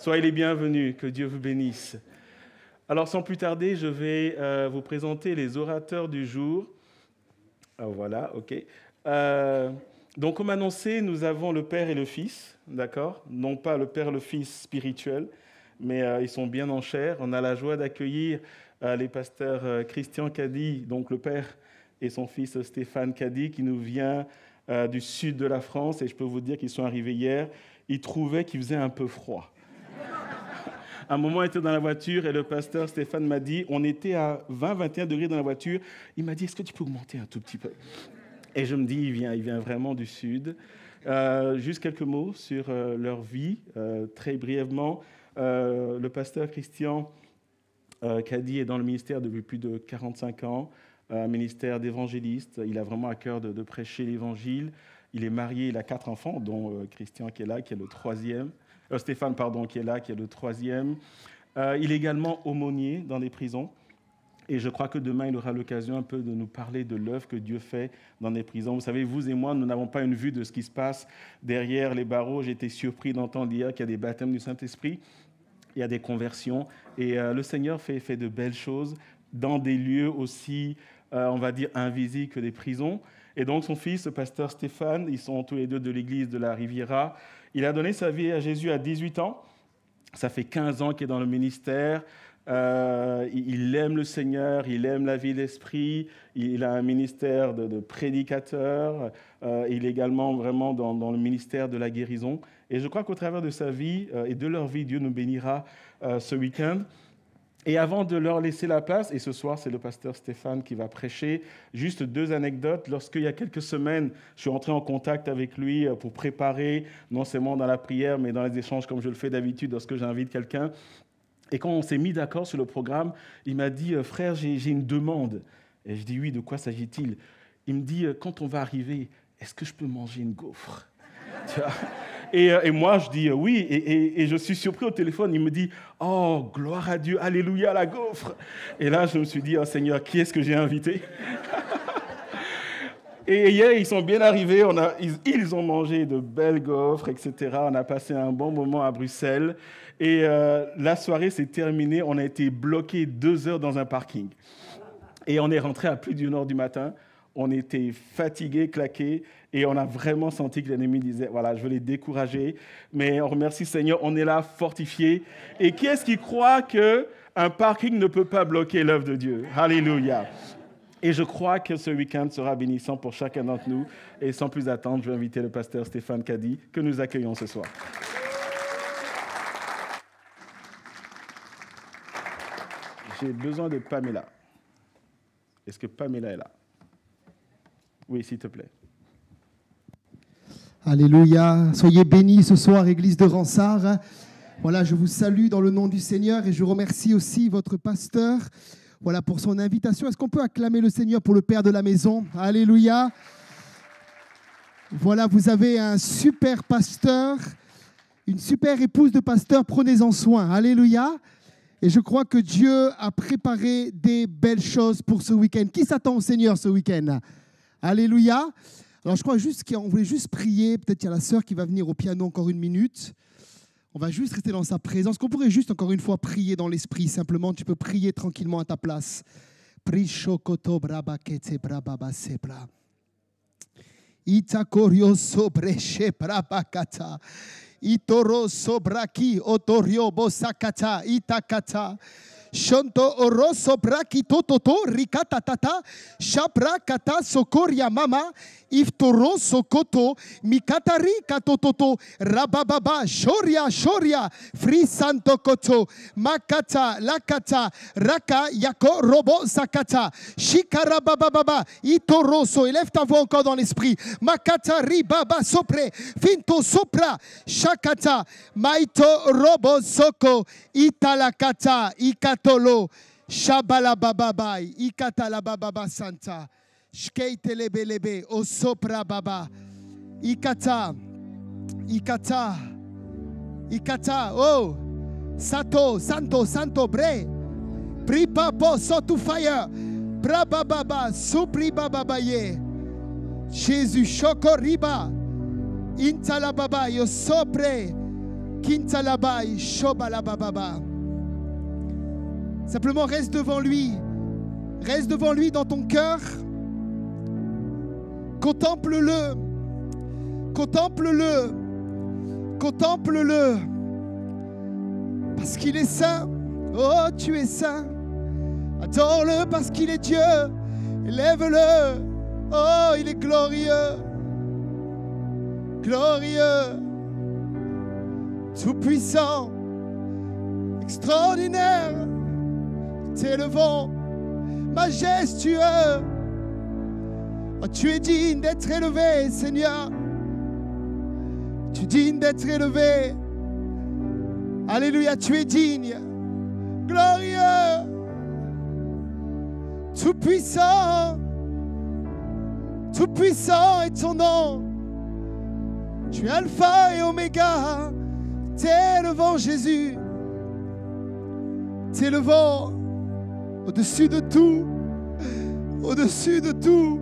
Soyez les bienvenus, que Dieu vous bénisse. Alors, sans plus tarder, je vais vous présenter les orateurs du jour. Ah, voilà, ok. Donc, comme annoncé, nous avons le Père et le Fils, d'accord? Non pas le Père et le Fils spirituel, mais ils sont bien en chair. On a la joie d'accueillir les pasteurs Christian Caddy, donc le Père, et son fils Stéphane Caddy, qui nous vient du sud de la France. Et je peux vous dire qu'ils sont arrivés hier. Ils trouvaient qu'il faisait un peu froid. À un moment, on était dans la voiture et le pasteur Stéphane m'a dit, on était à 20-21 degrés dans la voiture. Il m'a dit, est-ce que tu peux augmenter un tout petit peu? Et je me dis, il vient vraiment du sud. Juste quelques mots sur leur vie, très brièvement. Le pasteur Christian Caddy est dans le ministère depuis plus de 45 ans, un ministère d'évangéliste. Il a vraiment à cœur de prêcher l'évangile. Il est marié, il a 4 enfants, dont Christian qui est là, qui est le 3e. Stéphane, pardon, qui est là, qui est le 3e. Il est également aumônier dans des prisons. Et je crois que demain, il aura l'occasion un peu de nous parler de l'œuvre que Dieu fait dans les prisons. Vous savez, vous et moi, nous n'avons pas une vue de ce qui se passe derrière les barreaux. J'ai été surpris d'entendre hier qu'il y a des baptêmes du Saint-Esprit, il y a des conversions. Et le Seigneur fait de belles choses dans des lieux aussi, on va dire, invisibles que des prisons. Et donc, son fils, le pasteur Stéphane, ils sont tous les deux de l'église de la Riviera. Il a donné sa vie à Jésus à 18 ans. Ça fait 15 ans qu'il est dans le ministère. Il aime le Seigneur, il aime la vie d'esprit. Il a un ministère de prédicateur. Il est également vraiment dans le ministère de la guérison. Et je crois qu'au travers de sa vie et de leur vie, Dieu nous bénira ce week-end. Et avant de leur laisser la place, et ce soir, c'est le pasteur Stéphane qui va prêcher, juste 2 anecdotes. Lorsqu'il y a quelques semaines, je suis entré en contact avec lui pour préparer, non seulement dans la prière, mais dans les échanges comme je le fais d'habitude lorsque j'invite quelqu'un. Et quand on s'est mis d'accord sur le programme, il m'a dit « Frère, j'ai une demande ». Et je dis « Oui, de quoi s'agit-il » Il me dit « Quand on va arriver, est-ce que je peux manger une gaufre ?» Tu vois ? Et moi, je dis oui, et je suis surpris au téléphone. Il me dit, oh, gloire à Dieu, alléluia, la gaufre. Et là, je me suis dit, oh Seigneur, qui est-ce que j'ai invité? Et hier, ils sont bien arrivés, ils ont mangé de belles gaufres, etc. On a passé un bon moment à Bruxelles. Et la soirée s'est terminée, on a été bloqués 2 heures dans un parking. Et on est rentré à plus d'1 heure du matin. On était fatigués, claqués, et on a vraiment senti que l'ennemi disait, voilà, je veux les décourager, mais on remercie le Seigneur, on est là, fortifiés. Et qui est-ce qui croit qu'un parking ne peut pas bloquer l'œuvre de Dieu? Alléluia. Et je crois que ce week-end sera bénissant pour chacun d'entre nous. Et sans plus attendre, je vais inviter le pasteur Stéphane Caddy, que nous accueillons ce soir. J'ai besoin de Pamela. Est-ce que Pamela est là? Oui, s'il te plaît. Alléluia. Soyez bénis ce soir, Église de Ransard. Voilà, je vous salue dans le nom du Seigneur et je remercie aussi votre pasteur, voilà, pour son invitation. Est-ce qu'on peut acclamer le Seigneur pour le Père de la maison? Alléluia. Voilà, vous avez un super pasteur, une super épouse de pasteur. Prenez-en soin. Alléluia. Et je crois que Dieu a préparé des belles choses pour ce week-end. Qui s'attend au Seigneur ce week-end? Alléluia. Alors, je crois juste qu'on voulait juste prier. Peut-être qu'il y a la sœur qui va venir au piano encore 1 minute. On va juste rester dans sa présence. Qu'on pourrait juste encore une fois prier dans l'esprit. Simplement, tu peux prier tranquillement à ta place. Prishokoto brabakete brababa sebra. Itakorio sobreche brabakata. Itoro sobraki otorio bosakata itakata. Shonto oroso braki tototo rikata tata shapra kata sokoria mama iftoro sokoto mikatari katototo rabababa shoria frisanto koto makata lakata raka yako robo sakata shikarabababa itoroso. Élève ta voix encore dans l'esprit. Makata ribaba sopre finto sopra shakata maito robo soko italakata ikatolo shabala bababai ikatala bababa santa shkeitelebelebe osopra baba ikata oh sato santo bre pripapo sotu fire brababa supri bababaye Jésus chokoriba intala baba yo sopre Kintalabai, Shobalabababa. Simplement reste devant lui. Reste devant lui dans ton cœur. Contemple-le. Contemple-le. Contemple-le. Parce qu'il est saint. Oh, tu es saint. Adore-le parce qu'il est Dieu. Élève-le. Oh, il est glorieux. Glorieux. Tout-puissant. Extraordinaire. T'élevons. Majestueux. Oh, tu es digne d'être élevé, Seigneur. Tu es digne d'être élevé. Alléluia, tu es digne. Glorieux. Tout-puissant. Tout-puissant est ton nom. Tu es Alpha et Oméga. T'élevons, Jésus. T'élevons au-dessus de tout. Au-dessus de tout.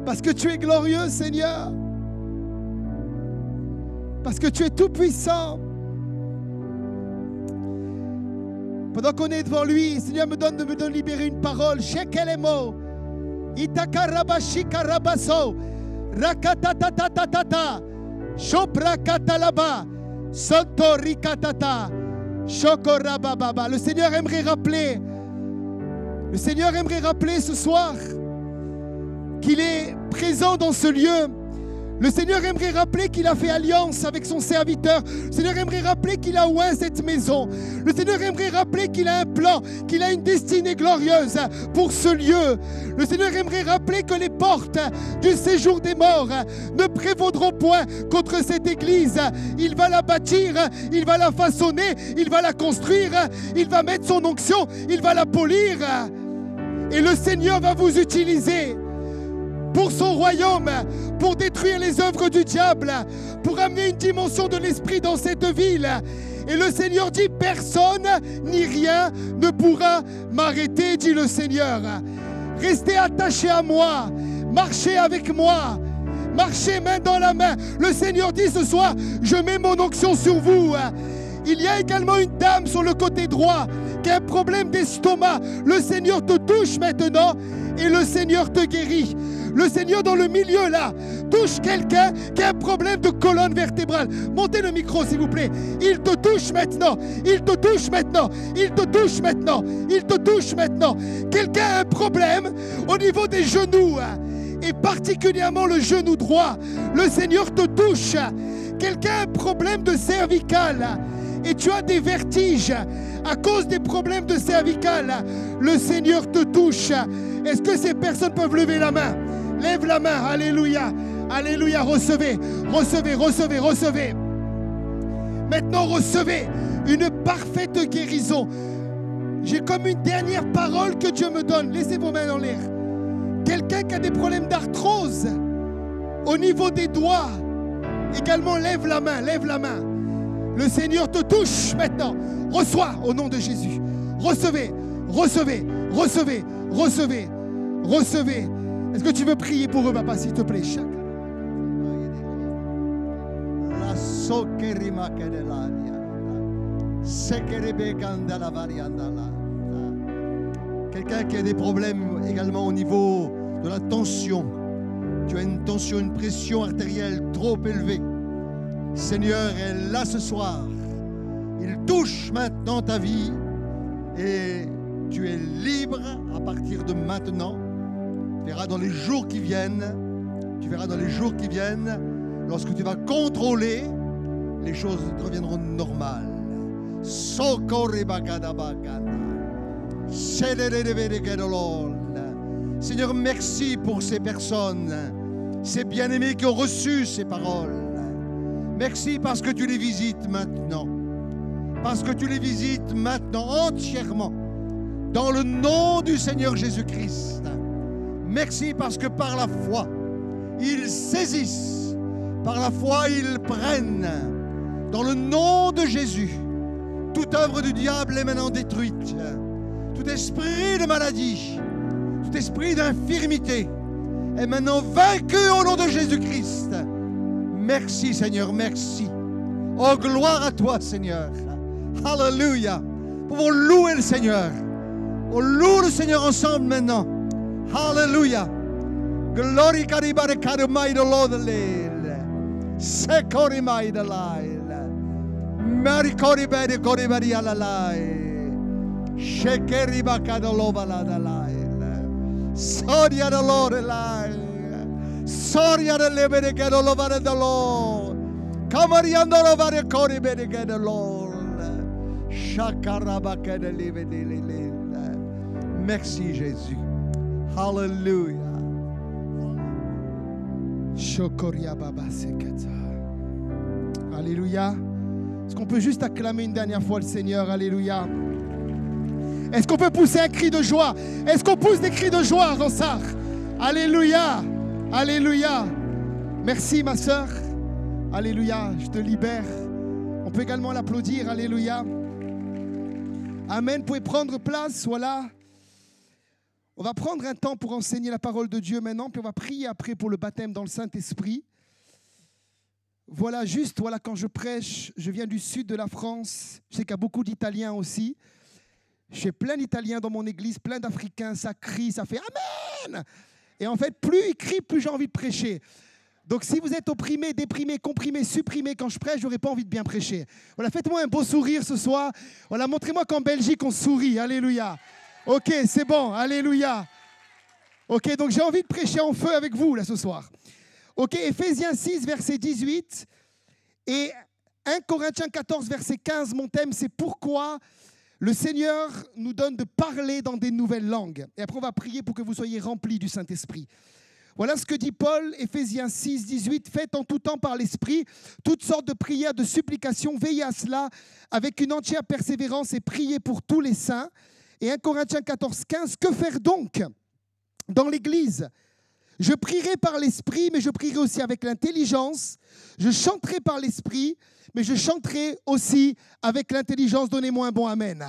Parce que tu es glorieux, Seigneur. Parce que tu es tout puissant. Pendant qu'on est devant lui, Seigneur me donne de libérer une parole. Shekelemo. Itakarabashikarabaso. Rakatatatatata. Shoprakatalaba. Sotorikatata. Shokorabababa. Le Seigneur aimerait rappeler. Le Seigneur aimerait rappeler ce soir qu'il est présent dans ce lieu. Le Seigneur aimerait rappeler qu'il a fait alliance avec son serviteur. Le Seigneur aimerait rappeler qu'il a oint cette maison. Le Seigneur aimerait rappeler qu'il a un plan, qu'il a une destinée glorieuse pour ce lieu. Le Seigneur aimerait rappeler que les portes du séjour des morts ne prévaudront point contre cette église. Il va la bâtir, il va la façonner, il va la construire, il va mettre son onction, il va la polir. Et le Seigneur va vous utiliser pour son royaume, pour détruire les œuvres du diable, pour amener une dimension de l'esprit dans cette ville. Et le Seigneur dit, personne ni rien ne pourra m'arrêter, dit le Seigneur. Restez attachés à moi, marchez avec moi, marchez main dans la main. Le Seigneur dit ce soir, je mets mon onction sur vous. Il y a également une dame sur le côté droit qui a un problème d'estomac. Le Seigneur te touche maintenant et le Seigneur te guérit. Le Seigneur dans le milieu là touche quelqu'un qui a un problème de colonne vertébrale. Montez le micro s'il vous plaît. Il te touche maintenant. Il te touche maintenant. Il te touche maintenant. Il te touche maintenant. Quelqu'un a un problème au niveau des genoux et particulièrement le genou droit. Le Seigneur te touche. Quelqu'un a un problème de cervical et tu as des vertiges à cause des problèmes de cervical. Le Seigneur te touche. Est-ce que ces personnes peuvent lever la main? Lève la main, alléluia, alléluia, recevez, recevez, recevez, recevez. Maintenant, recevez une parfaite guérison. J'ai comme une dernière parole que Dieu me donne. Laissez vos mains en l'air. Quelqu'un qui a des problèmes d'arthrose au niveau des doigts, également lève la main, lève la main. Le Seigneur te touche maintenant. Reçois au nom de Jésus. Recevez, recevez, recevez, recevez, recevez. Est-ce que tu veux prier pour eux, papa, s'il te plaît? Quelqu'un qui a des problèmes également au niveau de la tension. Tu as une tension, une pression artérielle trop élevée. Seigneur est là ce soir. Il touche maintenant ta vie et tu es libre à partir de maintenant. Tu verras dans les jours qui viennent, lorsque tu vas contrôler, les choses reviendront normales. Seigneur, merci pour ces personnes, ces bien-aimés qui ont reçu ces paroles. Merci parce que tu les visites maintenant. Parce que tu les visites maintenant entièrement. Dans le nom du Seigneur Jésus-Christ. Merci parce que par la foi, ils saisissent. Par la foi, ils prennent. Dans le nom de Jésus, toute œuvre du diable est maintenant détruite. Tout esprit de maladie, tout esprit d'infirmité est maintenant vaincu au nom de Jésus-Christ. Merci Seigneur, merci. Oh, gloire à toi, Seigneur. Alléluia. Nous pouvons louer le Seigneur. On loue le Seigneur ensemble maintenant. Alléluia. Glory caribare carumai de l'odele. Secorimai de l'aile. Maricoribere coribari alla lai. Shekeribaca de l'ovala de l'aile. Soria de l'ore lai. Soria de lebere che de l'ovare de l'or. Camariando l'ovare coribere che de l'or. Shakarabaca de live de l'ile. Merci Jésus. Alléluia. Alléluia. Est-ce qu'on peut juste acclamer une dernière fois le Seigneur? Alléluia. Est-ce qu'on peut pousser un cri de joie? Est-ce qu'on pousse des cris de joie, Ronsard? Alléluia. Alléluia. Merci ma sœur. Alléluia. Je te libère. On peut également l'applaudir. Alléluia. Amen. Vous pouvez prendre place. Voilà. On va prendre un temps pour enseigner la parole de Dieu maintenant, puis on va prier après pour le baptême dans le Saint-Esprit. Voilà, quand je prêche, je viens du sud de la France. Je sais qu'il y a beaucoup d'Italiens aussi. J'ai plein d'Italiens dans mon église, plein d'Africains. Ça crie, ça fait Amen. Et en fait, plus ils crient, plus j'ai envie de prêcher. Donc si vous êtes opprimé, déprimé, comprimé, supprimé quand je prêche, je n'aurai pas envie de bien prêcher. Voilà, faites-moi un beau sourire ce soir. Voilà, montrez-moi qu'en Belgique, on sourit. Alléluia. Ok, c'est bon, alléluia. Ok, donc j'ai envie de prêcher en feu avec vous là ce soir. Ok, Éphésiens 6, verset 18 et 1 Corinthiens 14, verset 15. Mon thème, c'est pourquoi le Seigneur nous donne de parler dans des nouvelles langues. Et après, on va prier pour que vous soyez remplis du Saint-Esprit. Voilà ce que dit Paul, Éphésiens 6, 18. Faites en tout temps par l'Esprit toutes sortes de prières, de supplications. Veillez à cela avec une entière persévérance et priez pour tous les saints. Et 1 Corinthiens 14, 15, que faire donc dans l'Église? Je prierai par l'Esprit, mais je prierai aussi avec l'intelligence. Je chanterai par l'Esprit, mais je chanterai aussi avec l'intelligence. Donnez-moi un bon Amen.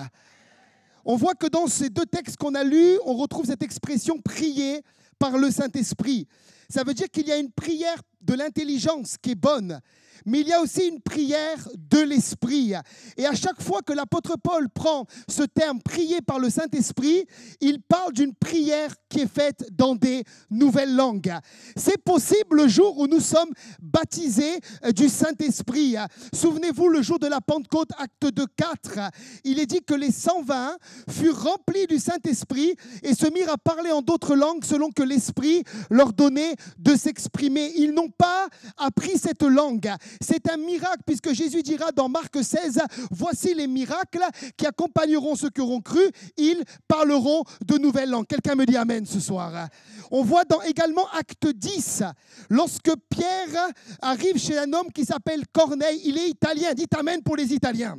On voit que dans ces deux textes qu'on a lus, on retrouve cette expression « prier par le Saint-Esprit ». Ça veut dire qu'il y a une prière de l'intelligence qui est bonne, mais il y a aussi une prière de l'Esprit. Et à chaque fois que l'apôtre Paul prend ce terme « prier par le Saint-Esprit », il parle d'une prière qui est faite dans des nouvelles langues. C'est possible le jour où nous sommes baptisés du Saint-Esprit. Souvenez-vous, le jour de la Pentecôte, acte 2, 4, il est dit que les 120 furent remplis du Saint-Esprit et se mirent à parler en d'autres langues selon que l'Esprit leur donnait de s'exprimer. Ils n'ont pas appris cette langue. C'est un miracle puisque Jésus dira dans Marc 16, « Voici les miracles qui accompagneront ceux qui auront cru, ils parleront de nouvelles langues. » Quelqu'un me dit Amen ce soir. On voit dans également Acte 10, lorsque Pierre arrive chez un homme qui s'appelle Corneille, il est italien, dites Amen pour les Italiens.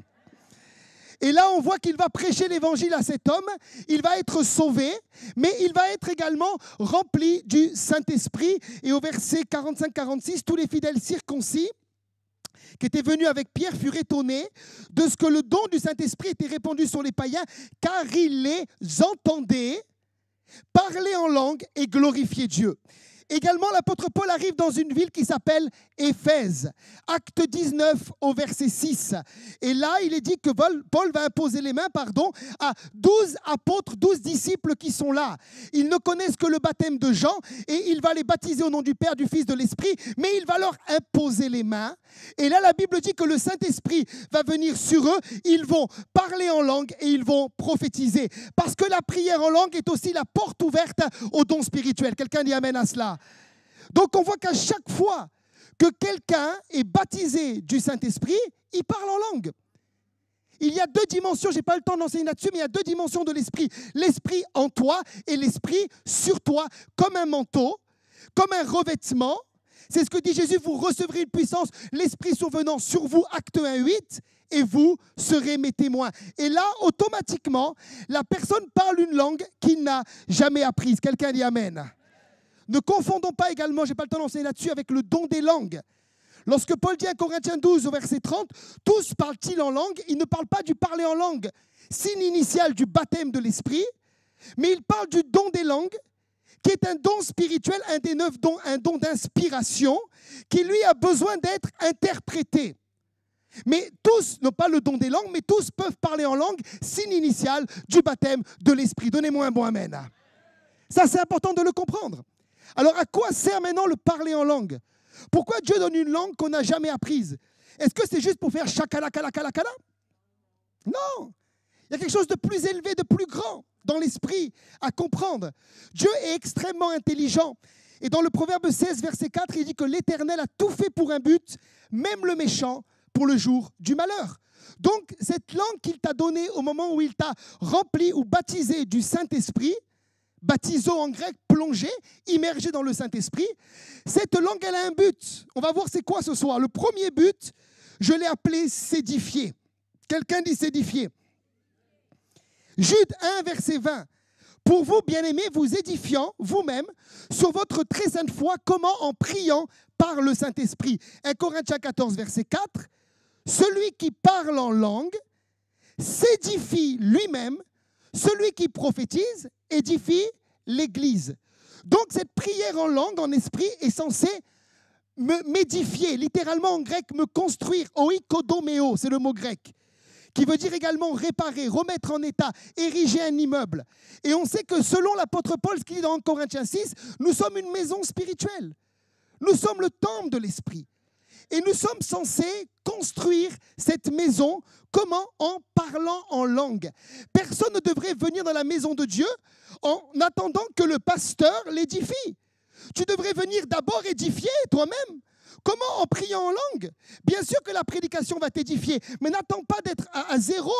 Et là, on voit qu'il va prêcher l'évangile à cet homme, il va être sauvé, mais il va être également rempli du Saint-Esprit. Et au verset 45-46, tous les fidèles circoncis qui étaient venus avec Pierre furent étonnés de ce que le don du Saint-Esprit était répandu sur les païens, car ils les entendaient parler en langue et glorifier Dieu. Également, l'apôtre Paul arrive dans une ville qui s'appelle Éphèse. Acte 19 au verset 6. Et là, il est dit que Paul va imposer les mains à 12 apôtres, 12 disciples qui sont là. Ils ne connaissent que le baptême de Jean et il va les baptiser au nom du Père, du Fils, de l'Esprit, mais il va leur imposer les mains. Et là, la Bible dit que le Saint-Esprit va venir sur eux. Ils vont parler en langue et ils vont prophétiser. Parce que la prière en langue est aussi la porte ouverte aux dons spirituels. Quelqu'un dit Amen à cela. Donc on voit qu'à chaque fois que quelqu'un est baptisé du Saint-Esprit, il parle en langue. Il y a deux dimensions, je n'ai pas le temps d'enseigner là-dessus, mais il y a deux dimensions de l'Esprit. L'Esprit en toi et l'Esprit sur toi, comme un manteau, comme un revêtement. C'est ce que dit Jésus, vous recevrez une puissance, l'Esprit survenant sur vous, acte 1, 8, et vous serez mes témoins. Et là, automatiquement, la personne parle une langue qu'il n'a jamais apprise. Quelqu'un dit Amen. Ne confondons pas également, je n'ai pas le temps d'enseigner là-dessus, avec le don des langues. Lorsque Paul dit à Corinthiens 12 au verset 30, « Tous parlent-ils en langue ?» Il ne parle pas du parler en langue, signe initial du baptême de l'Esprit, mais il parle du don des langues, qui est un don spirituel, un des 9 dons, un don d'inspiration, qui lui a besoin d'être interprété. Mais tous n'ont pas le don des langues, mais tous peuvent parler en langue, signe initial du baptême de l'Esprit. Donnez-moi un bon amen. Ça, c'est important de le comprendre. Alors, à quoi sert maintenant le parler en langue? Pourquoi Dieu donne une langue qu'on n'a jamais apprise? Est-ce que c'est juste pour faire chakala-kala-kala-kala? Non. Il y a quelque chose de plus élevé, de plus grand dans l'esprit à comprendre. Dieu est extrêmement intelligent. Et dans le Proverbe 16, verset 4, il dit que l'Éternel a tout fait pour un but, même le méchant, pour le jour du malheur. Donc, cette langue qu'il t'a donnée au moment où il t'a rempli ou baptisé du Saint-Esprit, baptiso en grec, plongé, immergé dans le Saint-Esprit, cette langue, elle a un but. On va voir c'est quoi ce soir. Le premier but, je l'ai appelé s'édifier. Quelqu'un dit s'édifier. Jude 1, verset 20. Pour vous, bien-aimés, vous édifiant vous-même sur votre très sainte foi, comment? En priant par le Saint-Esprit. 1 Corinthiens 14, verset 4. Celui qui parle en langue s'édifie lui-même, celui qui prophétise édifie l'Église. Donc cette prière en langue, en esprit, est censée m'édifier, littéralement en grec, me construire. Oikodomeo, c'est le mot grec, qui veut dire également réparer, remettre en état, ériger un immeuble. Et on sait que selon l'apôtre Paul, ce qu'il dit dans Corinthiens 6, nous sommes une maison spirituelle. Nous sommes le temple de l'Esprit. Et nous sommes censés construire cette maison, comment? En parlant en langue. Personne ne devrait venir dans la maison de Dieu en attendant que le pasteur l'édifie. Tu devrais venir d'abord édifier toi-même. Comment? En priant en langue. Bien sûr que la prédication va t'édifier, mais n'attends pas d'être à zéro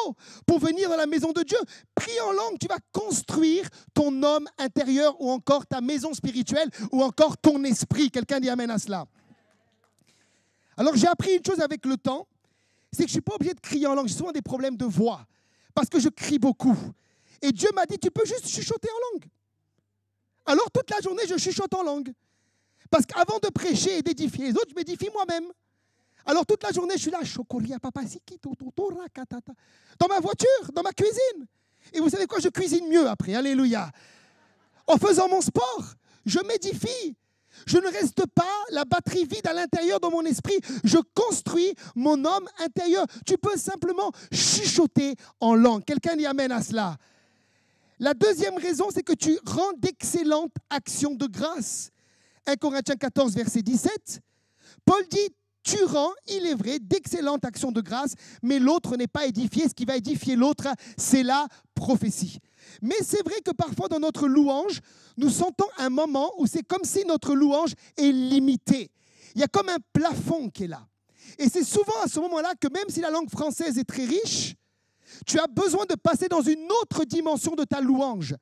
pour venir dans la maison de Dieu. Prie en langue, tu vas construire ton homme intérieur ou encore ta maison spirituelle ou encore ton esprit. Quelqu'un dit amen à cela. Alors j'ai appris une chose avec le temps, c'est que je ne suis pas obligé de crier en langue. J'ai souvent des problèmes de voix parce que je crie beaucoup. Et Dieu m'a dit, tu peux juste chuchoter en langue. Alors toute la journée, je chuchote en langue. Parce qu'avant de prêcher et d'édifier les autres, je m'édifie moi-même. Alors toute la journée, je suis là, dans ma voiture, dans ma cuisine. Et vous savez quoi, je cuisine mieux après, alléluia. En faisant mon sport, je m'édifie. Je ne reste pas la batterie vide à l'intérieur de mon esprit. Je construis mon homme intérieur. Tu peux simplement chuchoter en langue. Quelqu'un dit amen à cela. La deuxième raison, c'est que tu rends d'excellentes actions de grâce. 1 Corinthiens 14, verset 17. Paul dit, tu rends, il est vrai, d'excellentes actions de grâce, mais l'autre n'est pas édifié. Ce qui va édifier l'autre, c'est la prophétie. Mais c'est vrai que parfois dans notre louange, nous sentons un moment où c'est comme si notre louange est limitée. Il y a comme un plafond qui est là. Et c'est souvent à ce moment-là que même si la langue française est très riche, tu as besoin de passer dans une autre dimension de ta louange.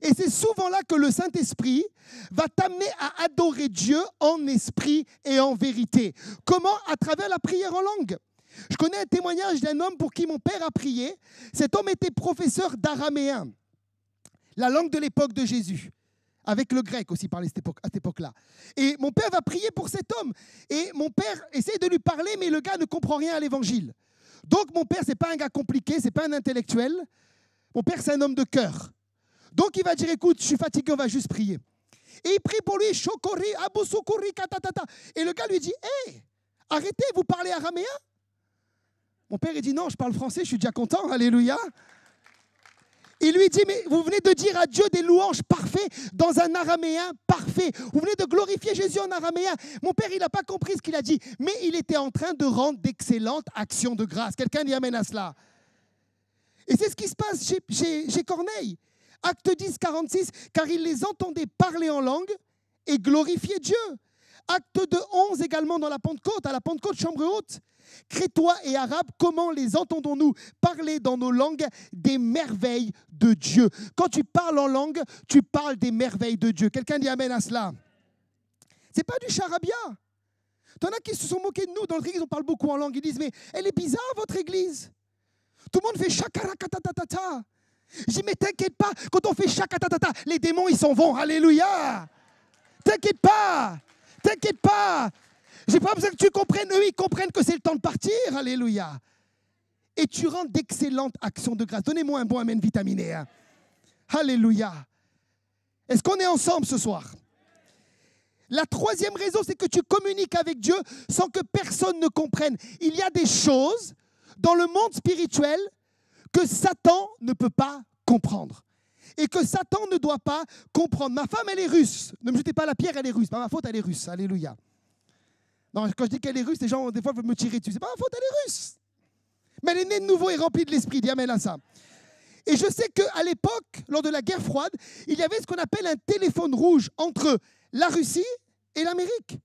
Et c'est souvent là que le Saint-Esprit va t'amener à adorer Dieu en esprit et en vérité. Comment? À travers la prière en langue. Je connais un témoignage d'un homme pour qui mon père a prié. Cet homme était professeur d'araméen, la langue de l'époque de Jésus, avec le grec aussi parlait à cette époque-là. Et mon père va prier pour cet homme. Et mon père essaie de lui parler, mais le gars ne comprend rien à l'évangile. Donc mon père, ce n'est pas un gars compliqué, ce n'est pas un intellectuel. Mon père, c'est un homme de cœur. Donc il va dire, écoute, je suis fatigué, on va juste prier. Et il prie pour lui, Shokori, Abusukuri, katatata. Et le gars lui dit, hé, arrêtez, vous parlez araméen? Mon père, il dit, non, je parle français, je suis déjà content, alléluia. Il lui dit, mais vous venez de dire à Dieu des louanges parfaits dans un araméen parfait. Vous venez de glorifier Jésus en araméen. Mon père, il n'a pas compris ce qu'il a dit, mais il était en train de rendre d'excellentes actions de grâce. Quelqu'un dit amen à cela. Et c'est ce qui se passe chez Corneille. Acte 10, 46, car il les entendait parler en langue et glorifier Dieu. Acte 2, 11 également dans la Pentecôte, à la Pentecôte, chambre haute. Crétois et arabes, comment les entendons-nous parler dans nos langues des merveilles de Dieu? Quand tu parles en langue, tu parles des merveilles de Dieu. Quelqu'un dit amen à cela. Ce n'est pas du charabia. Il y en a qui se sont moqués de nous dans l'église, on parle beaucoup en langue. Ils disent, mais elle est bizarre votre église. Tout le monde fait chakarakatatatata. Je dis, mais t'inquiète pas, quand on fait chakatatata, les démons ils s'en vont. Alléluia. T'inquiète pas. T'inquiète pas. J'ai pas besoin que tu comprennes. Eux, ils comprennent que c'est le temps de partir. Alléluia. Et tu rends d'excellentes actions de grâce. Donnez-moi un bon amen vitaminé. Hein. Alléluia. Est-ce qu'on est ensemble ce soir? La troisième raison, c'est que tu communiques avec Dieu sans que personne ne comprenne. Il y a des choses dans le monde spirituel que Satan ne peut pas comprendre. Et que Satan ne doit pas comprendre. Ma femme, elle est russe. Ne me jetez pas la pierre, elle est russe. Pas ma faute, elle est russe. Alléluia. Non, quand je dis qu'elle est russe, les gens, des fois, veulent me tirer dessus. C'est pas ma faute, elle est russe. Mais elle est née de nouveau et remplie de l'esprit. Dis amen à ça. Et je sais qu'à l'époque, lors de la guerre froide, il y avait ce qu'on appelle un téléphone rouge entre la Russie et l'Amérique.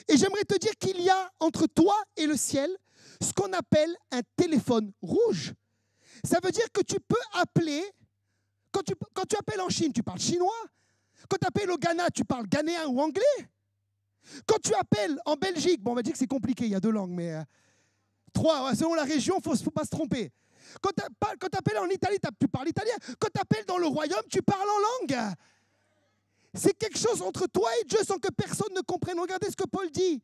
Et j'aimerais te dire qu'il y a entre toi et le ciel ce qu'on appelle un téléphone rouge. Ça veut dire que tu peux appeler, quand tu appelles en Chine, tu parles chinois. Quand tu appelles au Ghana, tu parles ghanéen ou anglais. Quand tu appelles en Belgique, bon, on va dire que c'est compliqué, il y a 2 langues, mais 3, selon la région, il ne faut pas se tromper. Quand tu appelles en Italie, tu parles italien. Quand tu appelles dans le royaume, tu parles en langue. C'est quelque chose entre toi et Dieu sans que personne ne comprenne. Regardez ce que Paul dit.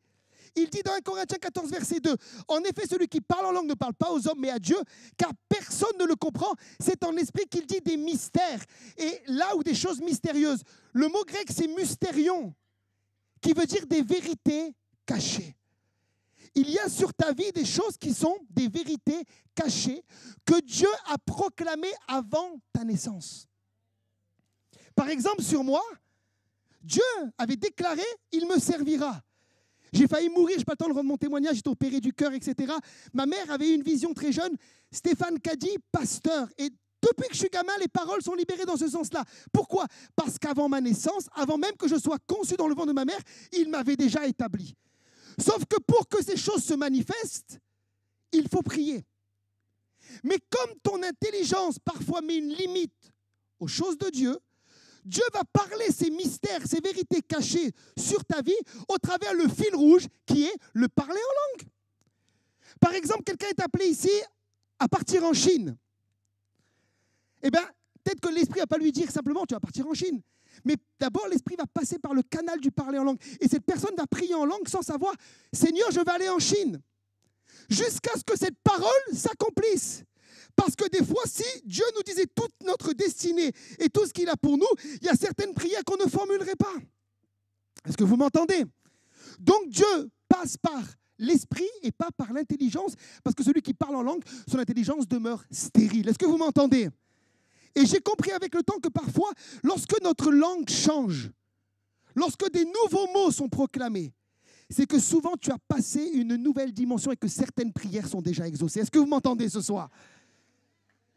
Il dit dans 1 Corinthiens 14, verset 2, « En effet, celui qui parle en langue ne parle pas aux hommes, mais à Dieu, car personne ne le comprend. C'est en esprit qu'il dit des mystères. » Et là où des choses mystérieuses, le mot grec, c'est « mystérion », qui veut dire des vérités cachées. Il y a sur ta vie des choses qui sont des vérités cachées que Dieu a proclamées avant ta naissance. Par exemple, sur moi, Dieu avait déclaré « Il me servira ». J'ai failli mourir, je n'ai pas le temps de rendre mon témoignage, j'étais opéré du cœur, etc. Ma mère avait eu une vision très jeune, Stéphane Caddy, pasteur. Et depuis que je suis gamin, les paroles sont libérées dans ce sens-là. Pourquoi? Parce qu'avant ma naissance, avant même que je sois conçu dans le ventre de ma mère, il m'avait déjà établi. Sauf que pour que ces choses se manifestent, il faut prier. Mais comme ton intelligence parfois met une limite aux choses de Dieu, Dieu va parler ces mystères, ces vérités cachées sur ta vie au travers le fil rouge qui est le parler en langue. Par exemple, quelqu'un est appelé ici à partir en Chine. Eh bien, peut-être que l'esprit ne va pas lui dire simplement tu vas partir en Chine. Mais d'abord, l'esprit va passer par le canal du parler en langue. Et cette personne va prier en langue sans savoir « Seigneur, je vais aller en Chine ». Jusqu'à ce que cette parole s'accomplisse. Parce que des fois, si Dieu nous disait toute notre destinée et tout ce qu'il a pour nous, il y a certaines prières qu'on ne formulerait pas. Est-ce que vous m'entendez? Donc Dieu passe par l'esprit et pas par l'intelligence, parce que celui qui parle en langue, son intelligence demeure stérile. Est-ce que vous m'entendez? Et j'ai compris avec le temps que parfois, lorsque notre langue change, lorsque des nouveaux mots sont proclamés, c'est que souvent tu as passé une nouvelle dimension et que certaines prières sont déjà exaucées. Est-ce que vous m'entendez ce soir?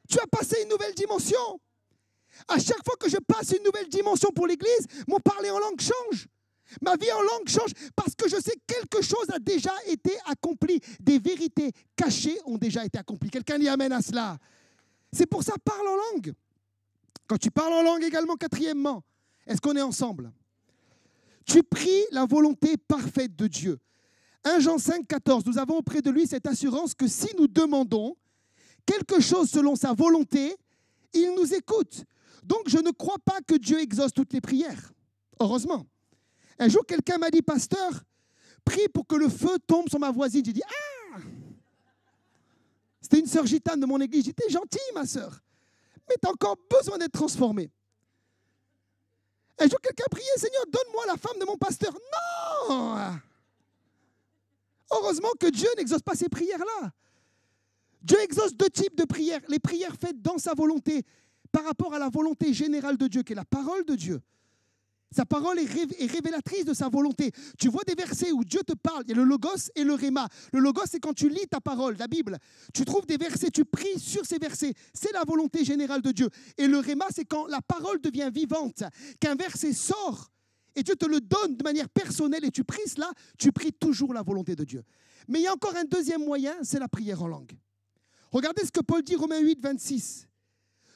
Tu as passé une nouvelle dimension. À chaque fois que je passe une nouvelle dimension pour l'Église, mon parler en langue change. Ma vie en langue change parce que je sais que quelque chose a déjà été accompli. Des vérités cachées ont déjà été accomplies. Quelqu'un dit amen à cela. C'est pour ça, parle en langue. Quand tu parles en langue également, quatrièmement, est-ce qu'on est ensemble? Tu pries la volonté parfaite de Dieu. 1 Jean 5, 14, nous avons auprès de lui cette assurance que si nous demandons quelque chose selon sa volonté, il nous écoute. Donc, je ne crois pas que Dieu exauce toutes les prières. Heureusement. Un jour, quelqu'un m'a dit, pasteur, prie pour que le feu tombe sur ma voisine. J'ai dit, ah! C'était une sœur gitane de mon église. J'ai dit, t'es gentille, ma sœur, mais tu as encore besoin d'être transformée. Un jour, quelqu'un priait, Seigneur, donne-moi la femme de mon pasteur. Non! Heureusement que Dieu n'exauce pas ces prières-là. Dieu exauce 2 types de prières. Les prières faites dans sa volonté par rapport à la volonté générale de Dieu, qui est la parole de Dieu. Sa parole est révélatrice de sa volonté. Tu vois des versets où Dieu te parle. Il y a le logos et le réma. Le logos, c'est quand tu lis ta parole, la Bible. Tu trouves des versets, tu pries sur ces versets. C'est la volonté générale de Dieu. Et le réma, c'est quand la parole devient vivante, qu'un verset sort et Dieu te le donne de manière personnelle et tu pries cela, tu pries toujours la volonté de Dieu. Mais il y a encore un deuxième moyen, c'est la prière en langue. Regardez ce que Paul dit, Romains 8, 26.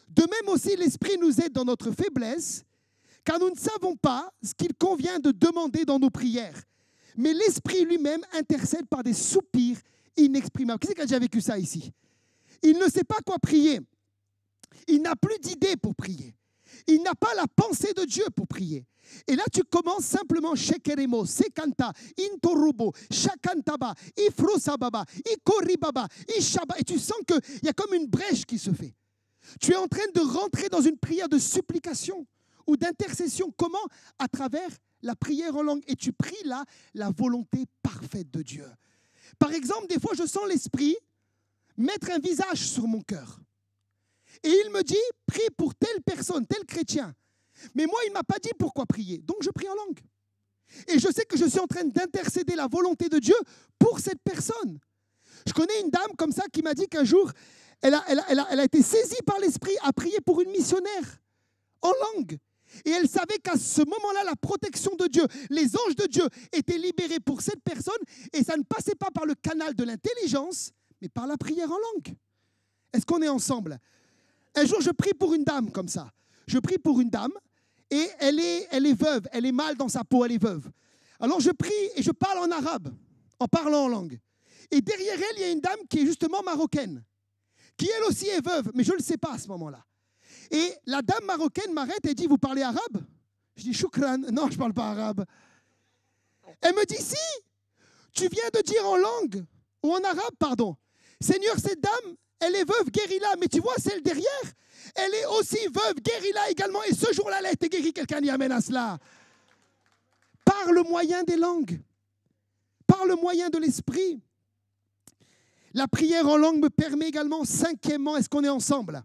De même aussi, l'Esprit nous aide dans notre faiblesse, car nous ne savons pas ce qu'il convient de demander dans nos prières. Mais l'Esprit lui-même intercède par des soupirs inexprimables. Qui c'est qui a déjà vécu ça ici? Il ne sait pas quoi prier. Il n'a plus d'idée pour prier. Il n'a pas la pensée de Dieu pour prier. Et là, tu commences simplement Shekeremo, Sekanta, Intorubo, Shakantaba, Ifrosababa, Ikoribaba, Ishaba. Et tu sens qu'il y a comme une brèche qui se fait. Tu es en train de rentrer dans une prière de supplication ou d'intercession. Comment? À travers la prière en langue et tu pries là la volonté parfaite de Dieu. Par exemple, des fois, je sens l'Esprit mettre un visage sur mon cœur. Et il me dit, prie pour telle personne, tel chrétien. Mais moi, il ne m'a pas dit pourquoi prier. Donc, je prie en langue. Et je sais que je suis en train d'intercéder la volonté de Dieu pour cette personne. Je connais une dame comme ça qui m'a dit qu'un jour, elle a été saisie par l'Esprit à prier pour une missionnaire en langue. Et elle savait qu'à ce moment-là, la protection de Dieu, les anges de Dieu étaient libérés pour cette personne et ça ne passait pas par le canal de l'intelligence, mais par la prière en langue. Est-ce qu'on est ensemble? Un jour, je prie pour une dame comme ça. Je prie pour une dame et elle est veuve, elle est mal dans sa peau, elle est veuve. Alors je prie et je parle en arabe, en parlant en langue. Et derrière elle, il y a une dame qui est justement marocaine, qui elle aussi est veuve, mais je ne le sais pas à ce moment-là. Et la dame marocaine m'arrête et dit, vous parlez arabe? Je dis, choukran. Non, je ne parle pas arabe. Elle me dit, si, tu viens de dire en langue, ou en arabe, pardon. Seigneur, cette dame, elle est veuve guérilla, mais tu vois, celle derrière, elle est aussi veuve guérilla également. Et ce jour-là, elle a été guérie, quelqu'un y amène à cela. Par le moyen des langues, par le moyen de l'esprit. La prière en langue me permet également, cinquièmement, est-ce qu'on est ensemble?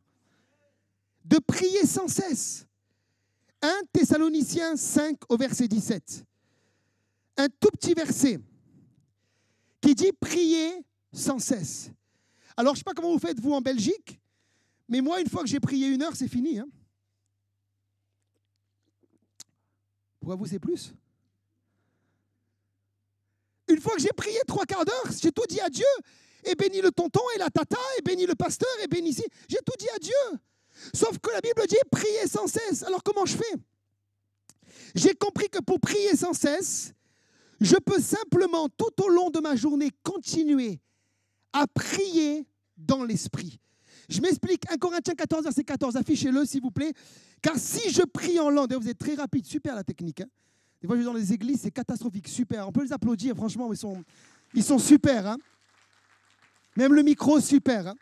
De prier sans cesse. 1 Thessaloniciens 5 au verset 17. Un tout petit verset qui dit prier sans cesse. Alors, je ne sais pas comment vous faites, vous, en Belgique, mais moi, une fois que j'ai prié 1 heure, c'est fini. Hein. Pourquoi vous, c'est plus? Une fois que j'ai prié 3/4 d'heure, j'ai tout dit à Dieu. Et béni le tonton et la tata, et béni le pasteur, et béni ici. J'ai tout dit à Dieu. Sauf que la Bible dit prier sans cesse. Alors comment je fais? J'ai compris que pour prier sans cesse, je peux simplement tout au long de ma journée continuer à prier dans l'esprit. Je m'explique. 1 Corinthiens 14, verset 14. Affichez-le s'il vous plaît. Car si je prie en langue, vous êtes très rapide, super la technique. Hein. Des fois je vais dans les églises, c'est catastrophique, super. On peut les applaudir, franchement, ils sont super. Hein. Même le micro, super. Hein.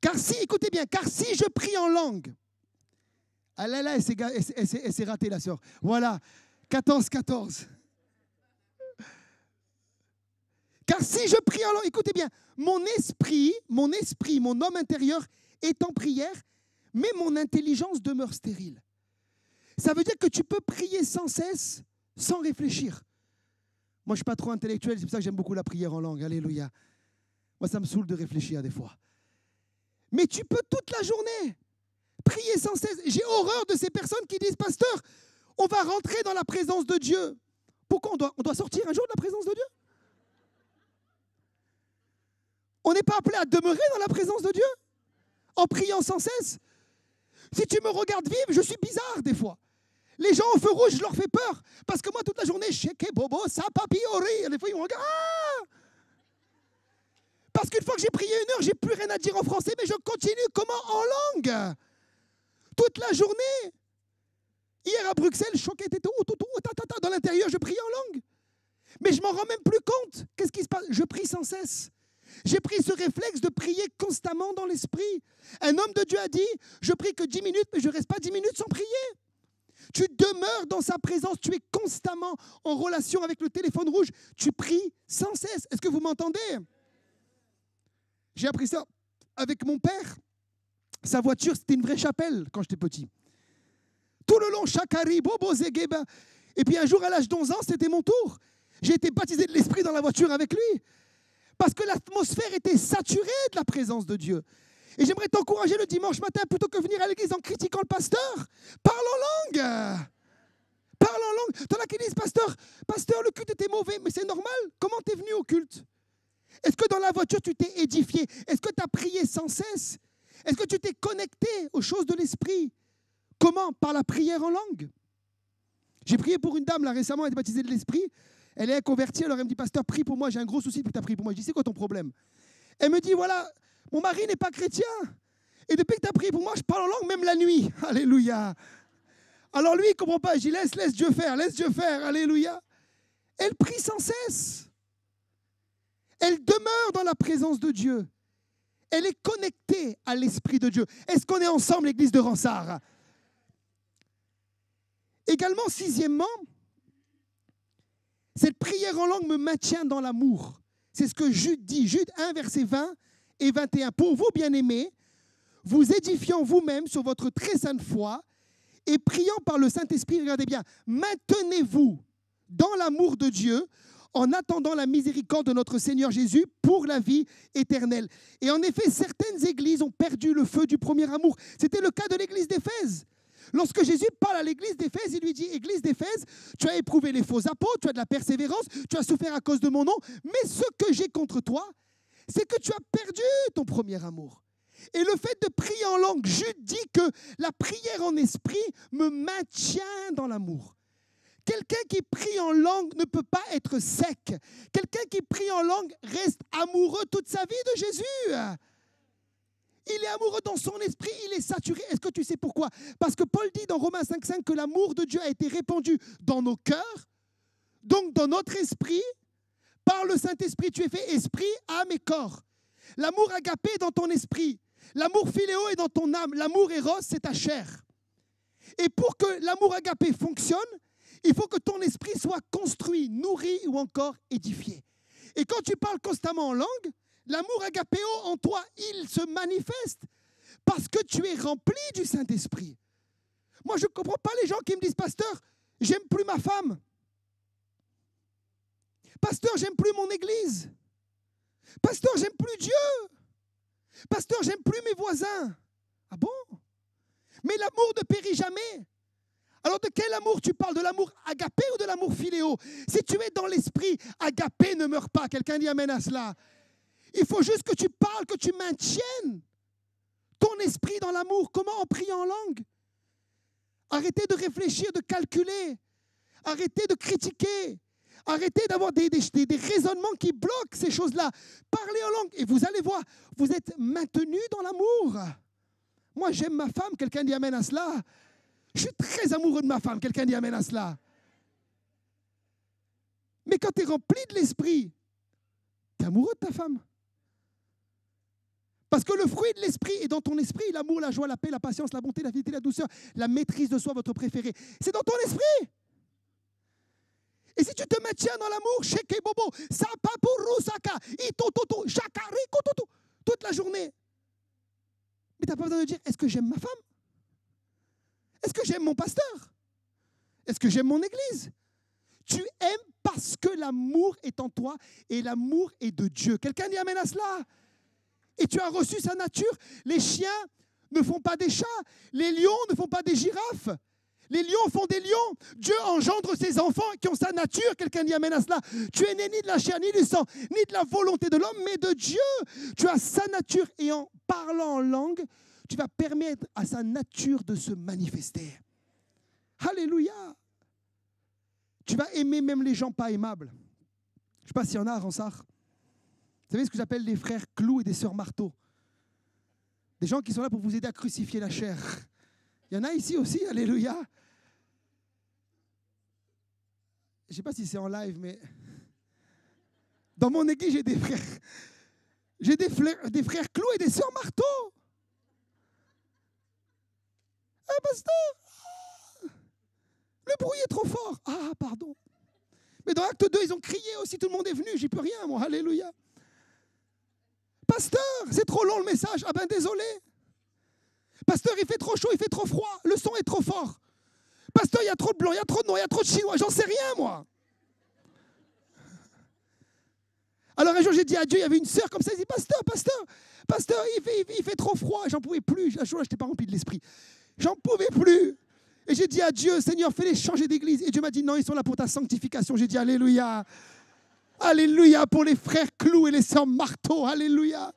Car si, écoutez bien, car si je prie en langue, ah là là, elle s'est ratée la sœur. Voilà, 14. Car si je prie en langue, écoutez bien, mon esprit, mon homme intérieur est en prière, mais mon intelligence demeure stérile. Ça veut dire que tu peux prier sans cesse, sans réfléchir. Moi, je ne suis pas trop intellectuel, c'est pour ça que j'aime beaucoup la prière en langue. Alléluia. Moi, ça me saoule de réfléchir des fois. Mais tu peux toute la journée prier sans cesse. J'ai horreur de ces personnes qui disent, pasteur, on va rentrer dans la présence de Dieu. Pourquoi on doit sortir un jour de la présence de Dieu? On n'est pas appelé à demeurer dans la présence de Dieu en priant sans cesse. Si tu me regardes vivre, je suis bizarre des fois. Les gens au feu rouge, je leur fais peur. Parce que moi, toute la journée, cheke bobo, sa papi ori. Des fois, ils me regardent. Ah! Parce qu'une fois que j'ai prié 1 heure, j'ai plus rien à dire en français, mais je continue. Comment? En langue. Toute la journée. Hier à Bruxelles, choqué, dans l'intérieur, je priais en langue. Mais je m'en rends même plus compte. Qu'est-ce qui se passe? Je prie sans cesse. J'ai pris ce réflexe de prier constamment dans l'esprit. Un homme de Dieu a dit, je prie que 10 minutes, mais je ne reste pas 10 minutes sans prier. Tu demeures dans sa présence, tu es constamment en relation avec le téléphone rouge. Tu pries sans cesse. Est-ce que vous m'entendez? J'ai appris ça avec mon père. Sa voiture, c'était une vraie chapelle quand j'étais petit. Tout le long, Chakari, Bobo, Zegeba. Et puis un jour, à l'âge d'11 ans, c'était mon tour. J'ai été baptisé de l'esprit dans la voiture avec lui. Parce que l'atmosphère était saturée de la présence de Dieu. Et j'aimerais t'encourager le dimanche matin, plutôt que venir à l'église en critiquant le pasteur, parle en langue. Parle en langue. T'en as qui disent, pasteur, le culte était mauvais. Mais c'est normal. Comment t'es venu au culte? Est-ce que dans la voiture, tu t'es édifié? Est-ce que tu as prié sans cesse? Est-ce que tu t'es connecté aux choses de l'esprit? Comment? Par la prière en langue. J'ai prié pour une dame, là, récemment, elle a été baptisée de l'esprit. Elle est convertie, alors elle me dit, pasteur, prie pour moi, j'ai un gros souci depuis que tu as prié pour moi. Je dis, c'est quoi ton problème? Elle me dit, voilà, mon mari n'est pas chrétien. Et depuis que tu as prié pour moi, je parle en langue, même la nuit. Alléluia. Alors lui, il ne comprend pas. Je dis, laisse Dieu faire. Alléluia. Elle prie sans cesse. Elle demeure dans la présence de Dieu. Elle est connectée à l'Esprit de Dieu. Est-ce qu'on est ensemble, l'église de Ransard? Également, sixièmement, cette prière en langue me maintient dans l'amour. C'est ce que Jude dit, Jude 1, versets 20 et 21. Pour vous, bien-aimés, vous édifiant vous-même sur votre très sainte foi et priant par le Saint-Esprit, regardez bien, maintenez-vous dans l'amour de Dieu en attendant la miséricorde de notre Seigneur Jésus pour la vie éternelle. Et en effet, certaines églises ont perdu le feu du premier amour. C'était le cas de l'église d'Éphèse. Lorsque Jésus parle à l'église d'Éphèse, il lui dit, église d'Éphèse, tu as éprouvé les faux apôtres, tu as de la persévérance, tu as souffert à cause de mon nom, mais ce que j'ai contre toi, c'est que tu as perdu ton premier amour. Et le fait de prier en langue, Jude dit que la prière en esprit me maintient dans l'amour. Quelqu'un qui prie en langue ne peut pas être sec. Quelqu'un qui prie en langue reste amoureux toute sa vie de Jésus. Il est amoureux dans son esprit, il est saturé. Est-ce que tu sais pourquoi? Parce que Paul dit dans Romains 5,5 que l'amour de Dieu a été répandu dans nos cœurs, donc dans notre esprit. Par le Saint-Esprit, tu es fait esprit, âme et corps. L'amour agapé est dans ton esprit. L'amour philéo est dans ton âme. L'amour éros, c'est ta chair. Et pour que l'amour agapé fonctionne, il faut que ton esprit soit construit, nourri ou encore édifié. Et quand tu parles constamment en langue, l'amour agapéo en toi, il se manifeste parce que tu es rempli du Saint-Esprit. Moi, je ne comprends pas les gens qui me disent, pasteur, j'aime plus ma femme. Pasteur, j'aime plus mon église. Pasteur, j'aime plus Dieu. Pasteur, j'aime plus mes voisins. Ah bon? Mais l'amour ne périt jamais. Alors de quel amour tu parles? De l'amour agapé ou de l'amour philéo? Si tu es dans l'esprit, agapé ne meurt pas. Quelqu'un dit amen à cela. Il faut juste que tu parles, que tu maintiennes ton esprit dans l'amour. Comment? En priant en langue. Arrêtez de réfléchir, de calculer. Arrêtez de critiquer. Arrêtez d'avoir des raisonnements qui bloquent ces choses-là. Parlez en langue et vous allez voir, vous êtes maintenus dans l'amour. Moi, j'aime ma femme. Quelqu'un dit amen à cela. Je suis très amoureux de ma femme. Quelqu'un dit amen à cela. Mais quand tu es rempli de l'esprit, tu es amoureux de ta femme. Parce que le fruit de l'esprit est dans ton esprit. L'amour, la joie, la paix, la patience, la bonté, la fidélité, la douceur, la maîtrise de soi, votre préféré. C'est dans ton esprit. Et si tu te maintiens dans l'amour, sheke bobo, sapapuru saka, itototo, shakari kototo, toute la journée. Mais tu n'as pas besoin de dire, est-ce que j'aime ma femme? Est-ce que j'aime mon pasteur? Est-ce que j'aime mon église? Tu aimes parce que l'amour est en toi et l'amour est de Dieu. Quelqu'un dit amen à cela? Et tu as reçu sa nature. Les chiens ne font pas des chats. Les lions ne font pas des girafes. Les lions font des lions. Dieu engendre ses enfants qui ont sa nature. Quelqu'un dit amen à cela. Tu es né ni de la chair, ni du sang, ni de la volonté de l'homme, mais de Dieu. Tu as sa nature. Et en parlant en langue, tu vas permettre à sa nature de se manifester. Alléluia. Tu vas aimer même les gens pas aimables. Je ne sais pas s'il y en a à Ransard. Vous savez ce que j'appelle des frères clous et des sœurs marteaux. Des gens qui sont là pour vous aider à crucifier la chair. Il y en a ici aussi, alléluia. Je ne sais pas si c'est en live, mais dans mon église, j'ai des frères. J'ai des frères clous et des sœurs marteaux. Ah, pasteur, le bruit est trop fort. Ah, pardon. Mais dans Acte 2, ils ont crié aussi, tout le monde est venu. J'y peux rien, moi, alléluia. Pasteur, c'est trop long le message. Ah ben désolé. Pasteur, il fait trop chaud, il fait trop froid. Le son est trop fort. Pasteur, il y a trop de blanc, il y a trop de noirs, il y a trop de chinois. J'en sais rien, moi. Alors un jour, j'ai dit à Dieu, il y avait une sœur comme ça. Elle dit, pasteur, il fait trop froid. J'en pouvais plus. À ce jour-là, je n'étais pas rempli de l'esprit. J'en pouvais plus. Et j'ai dit à Dieu, Seigneur, fais-les changer d'église. Et Dieu m'a dit, non, ils sont là pour ta sanctification. J'ai dit, alléluia. Alléluia pour les frères clous et les sœurs marteaux. Alléluia.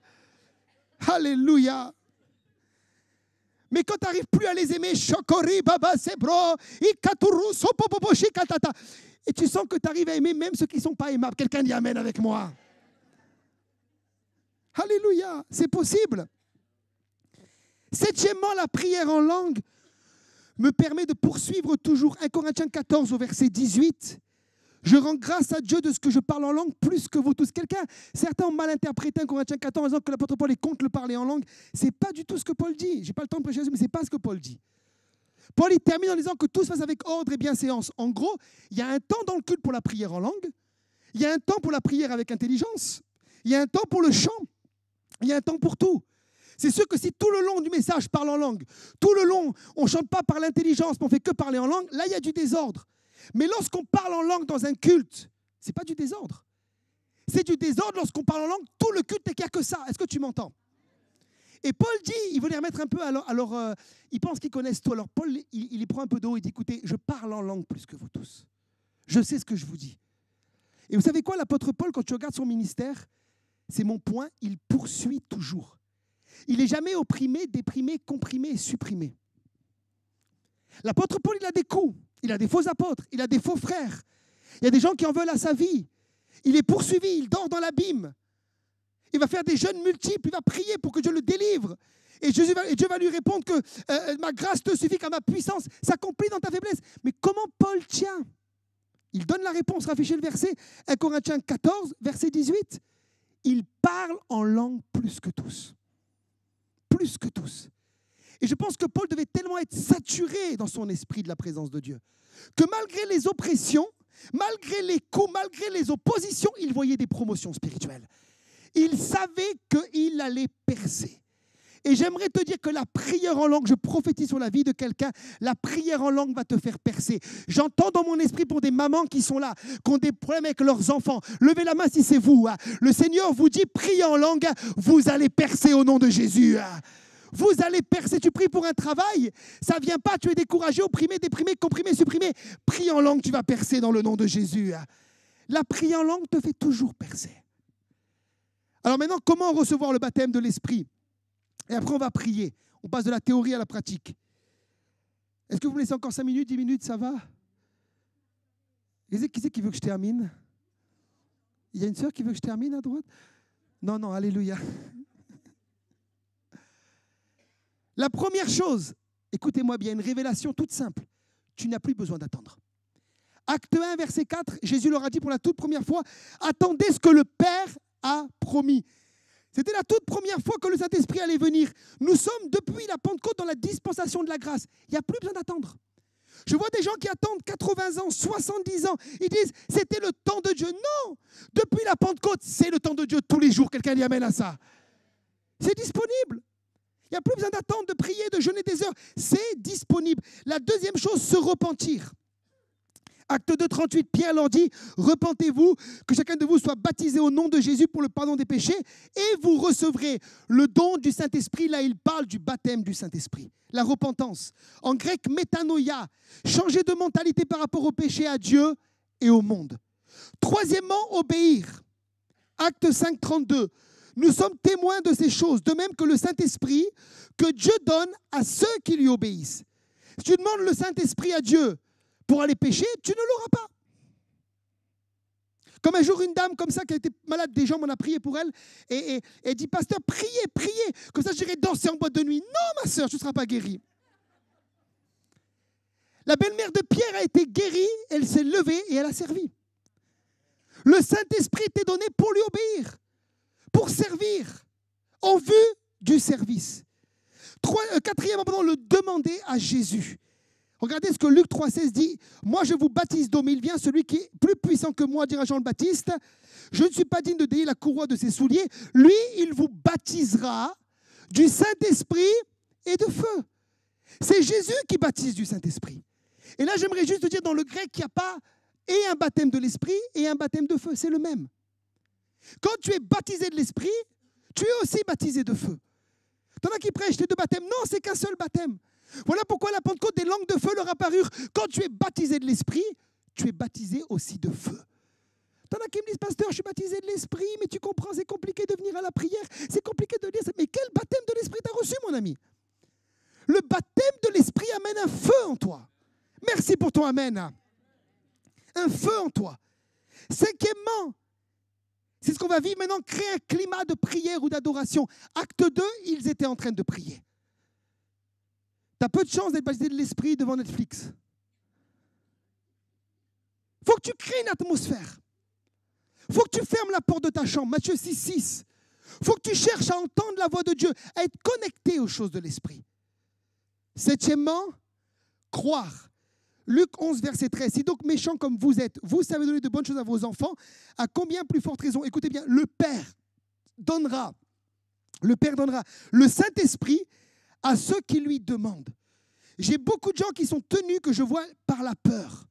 Alléluia. Mais quand tu n'arrives plus à les aimer, et tu sens que tu arrives à aimer même ceux qui ne sont pas aimables. Quelqu'un dit amen avec moi. Alléluia, c'est possible. Septièmement, la prière en langue me permet de poursuivre toujours 1 Corinthiens 14 au verset 18. Je rends grâce à Dieu de ce que je parle en langue plus que vous tous. Certains ont mal interprété 1 Corinthiens 14 en disant que l'apôtre Paul est contre le parler en langue. Ce n'est pas du tout ce que Paul dit. Je n'ai pas le temps de prêcher, mais ce n'est pas ce que Paul dit. Paul, il termine en disant que tout se fasse avec ordre et bienséance. En gros, il y a un temps dans le culte pour la prière en langue, il y a un temps pour la prière avec intelligence, il y a un temps pour le chant, il y a un temps pour tout. C'est sûr que si tout le long du message parle en langue, tout le long on ne chante pas par l'intelligence, mais on ne fait que parler en langue, là il y a du désordre. Mais lorsqu'on parle en langue dans un culte, ce n'est pas du désordre. C'est du désordre lorsqu'on parle en langue, tout le culte n'est qu'il n'y a que ça. Est-ce que tu m'entends? Et Paul dit, il veut les remettre un peu, alors ils pensent qu'ils connaissent tout. Alors Paul, il les prend un peu d'eau, il dit, écoutez, je parle en langue plus que vous tous. Je sais ce que je vous dis. Et vous savez quoi, l'apôtre Paul, quand tu regardes son ministère, c'est mon point, il poursuit toujours. Il n'est jamais opprimé, déprimé, comprimé et supprimé. L'apôtre Paul, il a des coups, il a des faux apôtres, il a des faux frères. Il y a des gens qui en veulent à sa vie. Il est poursuivi, il dort dans l'abîme. Il va faire des jeûnes multiples, il va prier pour que Dieu le délivre. Et Dieu va lui répondre que ma grâce te suffit, car ma puissance s'accomplit dans ta faiblesse. Mais comment Paul tient? Il donne la réponse, raffichez le verset, 1 Corinthiens 14, verset 18. Il parle en langue plus que tous. Plus que tous. Et je pense que Paul devait tellement être saturé dans son esprit de la présence de Dieu, que malgré les oppressions, malgré les coups, malgré les oppositions, il voyait des promotions spirituelles. Il savait qu'il allait percer. Et j'aimerais te dire que la prière en langue, je prophétise sur la vie de quelqu'un, la prière en langue va te faire percer. J'entends dans mon esprit pour des mamans qui sont là, qui ont des problèmes avec leurs enfants. Levez la main si c'est vous. Le Seigneur vous dit, priez en langue, vous allez percer au nom de Jésus. Vous allez percer. Tu pries pour un travail, ça ne vient pas, tu es découragé, opprimé, déprimé, comprimé, supprimé. Prie en langue, tu vas percer dans le nom de Jésus. La prière en langue te fait toujours percer. Alors maintenant, comment recevoir le baptême de l'Esprit? Et après, on va prier. On passe de la théorie à la pratique. Est-ce que vous me laissez encore 5 minutes, 10 minutes, ça va? Qui c'est qui veut que je termine? Il y a une sœur qui veut que je termine à droite? Non, alléluia. La première chose, écoutez-moi bien, une révélation toute simple. Tu n'as plus besoin d'attendre. Acte 1, verset 4, Jésus leur a dit pour la toute première fois, attendez ce que le Père a promis. C'était la toute première fois que le Saint-Esprit allait venir. Nous sommes depuis la Pentecôte dans la dispensation de la grâce. Il n'y a plus besoin d'attendre. Je vois des gens qui attendent 80 ans, 70 ans. Ils disent, c'était le temps de Dieu. Non, depuis la Pentecôte, c'est le temps de Dieu tous les jours. Quelqu'un dit amen à ça. C'est disponible. Il n'y a plus besoin d'attendre, de prier, de jeûner des heures. C'est disponible. La deuxième chose, se repentir. Acte 2, 38, Pierre leur dit, repentez-vous, que chacun de vous soit baptisé au nom de Jésus pour le pardon des péchés, et vous recevrez le don du Saint-Esprit. Là, il parle du baptême du Saint-Esprit. La repentance. En grec, métanoïa, changer de mentalité par rapport au péché, à Dieu et au monde. Troisièmement, obéir. Acte 5, 32. Nous sommes témoins de ces choses, de même que le Saint-Esprit, que Dieu donne à ceux qui lui obéissent. Si tu demandes le Saint-Esprit à Dieu pour aller pécher, tu ne l'auras pas. Comme un jour, une dame comme ça qui a été malade des jambes, on a prié pour elle, et elle dit, pasteur, priez, comme ça j'irai danser en boîte de nuit. Non, ma soeur, tu ne seras pas guérie. La belle-mère de Pierre a été guérie, elle s'est levée et elle a servi. Le Saint-Esprit t'est donné pour lui obéir, pour servir, en vue du service. Quatrièmement, le demander à Jésus. Regardez ce que Luc 3,16 dit. Moi, je vous baptise d'eau, mais il vient celui qui est plus puissant que moi, dira Jean le Baptiste. Je ne suis pas digne de délier la courroie de ses souliers. Lui, il vous baptisera du Saint-Esprit et de feu. C'est Jésus qui baptise du Saint-Esprit. Et là, j'aimerais juste te dire, dans le grec, il n'y a pas et un baptême de l'Esprit et un baptême de feu. C'est le même. Quand tu es baptisé de l'Esprit, tu es aussi baptisé de feu. T'en as qui prêchent les deux baptêmes. Non, c'est qu'un seul baptême. Voilà pourquoi à la Pentecôte, des langues de feu leur apparurent. Quand tu es baptisé de l'Esprit, tu es baptisé aussi de feu. T'en as qui me disent, pasteur, je suis baptisé de l'Esprit, mais tu comprends, c'est compliqué de venir à la prière, c'est compliqué de dire ça. Mais quel baptême de l'Esprit t'as reçu, mon ami? Le baptême de l'Esprit amène un feu en toi. Merci pour ton amen. Un feu en toi. Cinquièmement, c'est ce qu'on va vivre maintenant, créer un climat de prière ou d'adoration. Acte 2, ils étaient en train de prier. Tu as peu de chance d'être baptisé de l'Esprit devant Netflix. Il faut que tu crées une atmosphère. Il faut que tu fermes la porte de ta chambre. Matthieu 6, 6. Il faut que tu cherches à entendre la voix de Dieu, à être connecté aux choses de l'Esprit. Septièmement, croire. Luc 11, verset 13. Si donc méchants comme vous êtes, vous savez donner de bonnes choses à vos enfants, à combien plus forte raison, écoutez bien, le Père donnera le Saint-Esprit à ceux qui lui demandent. J'ai beaucoup de gens qui sont tenus, que je vois, par la peur.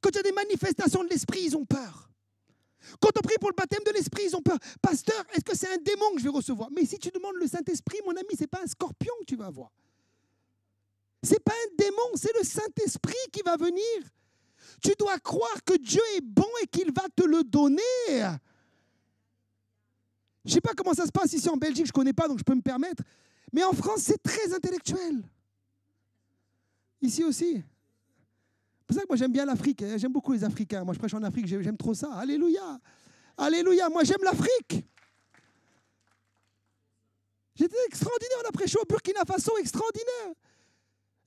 Quand il y a des manifestations de l'Esprit, ils ont peur. Quand on prie pour le baptême de l'Esprit, ils ont peur. Pasteur, est-ce que c'est un démon que je vais recevoir? Mais si tu demandes le Saint-Esprit, mon ami, ce n'est pas un scorpion que tu vas avoir. Ce n'est pas un démon, c'est le Saint-Esprit qui va venir. Tu dois croire que Dieu est bon et qu'il va te le donner. Je ne sais pas comment ça se passe ici en Belgique, je ne connais pas, donc je peux me permettre. Mais en France, c'est très intellectuel. Ici aussi. C'est pour ça que moi, j'aime bien l'Afrique. J'aime beaucoup les Africains. Moi, je prêche en Afrique, j'aime trop ça. Alléluia. Alléluia. Moi, j'aime l'Afrique. J'étais extraordinaire. On a prêché au Burkina Faso, extraordinaire.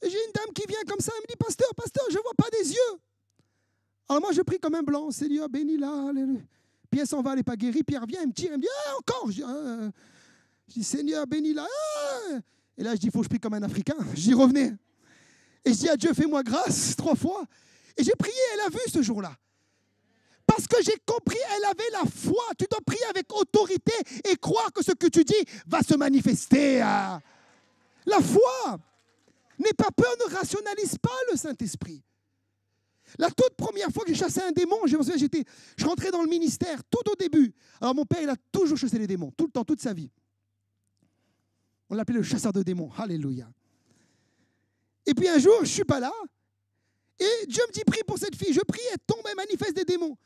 Et j'ai une dame qui vient comme ça, elle me dit, pasteur, je ne vois pas des yeux. Alors moi, je prie comme un blanc, Seigneur, bénis-la. Puis elle s'en va, elle n'est pas guérie, puis elle revient, elle me tire, elle me dit, ah, encore. Je dis, Seigneur, bénis-la. Ah. Et là, je dis, il faut que je prie comme un Africain. Je dis, revenez. Et je dis à Dieu, fais-moi grâce, 3 fois. Et j'ai prié, elle a vu ce jour-là. Parce que j'ai compris, elle avait la foi. Tu dois prier avec autorité et croire que ce que tu dis va se manifester. La foi. N'aie pas peur, ne rationalise pas le Saint-Esprit. La toute première fois que j'ai chassé un démon, je rentrais dans le ministère tout au début. Alors mon père, il a toujours chassé les démons, tout le temps, toute sa vie. On l'appelait le chasseur de démons. Alléluia. Et puis un jour, je ne suis pas là. Et Dieu me dit, prie pour cette fille. Je prie, elle tombe, elle manifeste des démons.